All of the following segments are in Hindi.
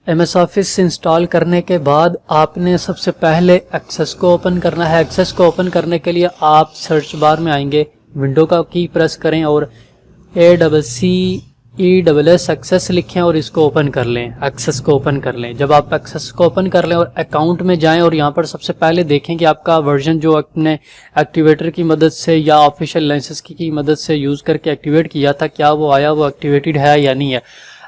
MS ऑफिस इंस्टॉल करने के बाद आपने सबसे पहले एक्सेस को ओपन करना है। एक्सेस को ओपन करने के लिए आप सर्च बार में आएंगे, विंडो का की प्रेस करें और ACCESS एक्सेस लिखें और इसको ओपन कर लें। एक्सेस को ओपन कर लें। जब आप एक्सेस को ओपन कर लें और अकाउंट में जाएं और यहाँ पर सबसे पहले देखें कि आपका वर्जन जो आपने एक्टिवेटर की मदद से या ऑफिशियल लाइसेंस की मदद से यूज़ करके एक्टिवेट किया था, क्या वो आया, वो एक्टिवेटेड है या नहीं है।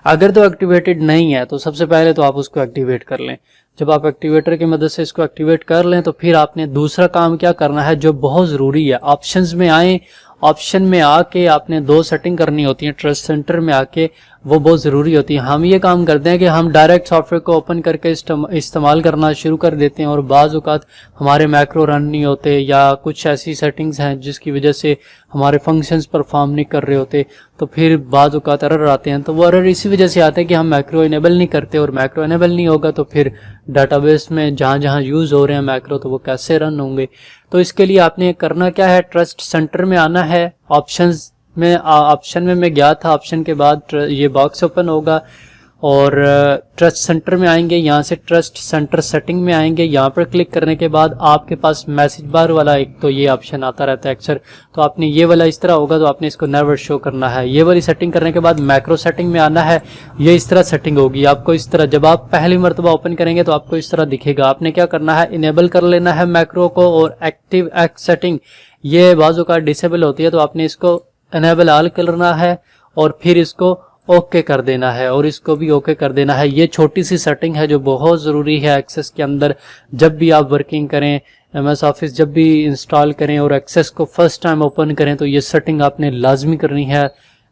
अगर तो एक्टिवेटेड नहीं है तो सबसे पहले तो आप उसको एक्टिवेट कर लें। जब आप एक्टिवेटर की मदद से इसको एक्टिवेट कर लें तो फिर आपने दूसरा काम क्या करना है जो बहुत ज़रूरी है। ऑप्शंस में आए, ऑप्शन में आके आपने दो सेटिंग करनी होती है। ट्रस्ट सेंटर में आके वो बहुत ज़रूरी होती है। हम ये काम करते हैं कि हम डायरेक्ट सॉफ्टवेयर को ओपन करके इस्तेमाल करना शुरू कर देते हैं और बाज़ औक़ात हमारे मैक्रो रन नहीं होते या कुछ ऐसी सेटिंग्स हैं जिसकी वजह से हमारे फंक्शंस परफॉर्म नहीं कर रहे होते, तो फिर बाज़ औक़ात एरर आते हैं। तो वो एरर इसी वजह से आते हैं कि हम मैक्रो इनेबल नहीं करते, और मैक्रो इनेबल नहीं होगा तो फिर डाटाबेस में जहाँ जहाँ यूज़ हो रहे हैं मैक्रो तो वो कैसे रन होंगे। तो इसके लिए आपने करना क्या है, ट्रस्ट सेंटर में आना है। ऑप्शन में मैं गया था, ऑप्शन के बाद ये बॉक्स ओपन होगा और ट्रस्ट सेंटर में आएंगे। यहाँ से ट्रस्ट सेंटर सेटिंग में आएंगे। यहाँ पर क्लिक करने के बाद आपके पास मैसेज बार वाला एक तो ये ऑप्शन आता रहता है अक्सर, तो आपने ये वाला इस तरह होगा तो आपने इसको नेवर शो करना है। ये वाली सेटिंग करने के बाद मैक्रो सेटिंग में आना है। ये इस तरह सेटिंग होगी आपको इस तरह। जब आप पहली मरतबा ओपन करेंगे तो आपको इस तरह दिखेगा। आपने क्या करना है, इनेबल कर लेना है मैक्रो को, और एक्टिव एक्स सेटिंग ये बाजू का डिसेबल होती है तो आपने इसको इनेबल ऑल करना है और फिर इसको ओके कर देना है और इसको भी ओके कर देना है। ये छोटी सी सेटिंग है जो बहुत ज़रूरी है एक्सेस के अंदर। जब भी आप वर्किंग करें, MS ऑफिस जब भी इंस्टॉल करें और एक्सेस को फर्स्ट टाइम ओपन करें तो ये सेटिंग आपने लाजमी करनी है।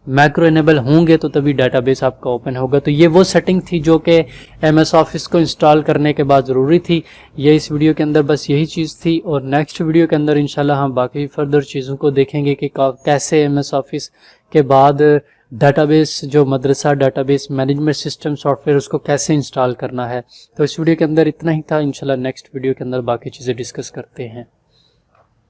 मैक्रो इनेबल होंगे तो तभी डाटाबेस आपका ओपन होगा। तो ये वो सेटिंग थी जो कि MS ऑफिस को इंस्टॉल करने के बाद ज़रूरी थी। ये इस वीडियो के अंदर बस यही चीज़ थी, और नेक्स्ट वीडियो के अंदर इंशाल्लाह हम बाकी फर्दर चीज़ों को देखेंगे कि कैसे MS ऑफिस के बाद डाटाबेस जो मदरसा डाटाबेस मैनेजमेंट सिस्टम सॉफ्टवेयर उसको कैसे इंस्टॉल करना है। तो इस वीडियो के अंदर इतना ही था। इंशाल्लाह नेक्स्ट वीडियो के अंदर बाकी चीज़ें डिस्कस करते हैं।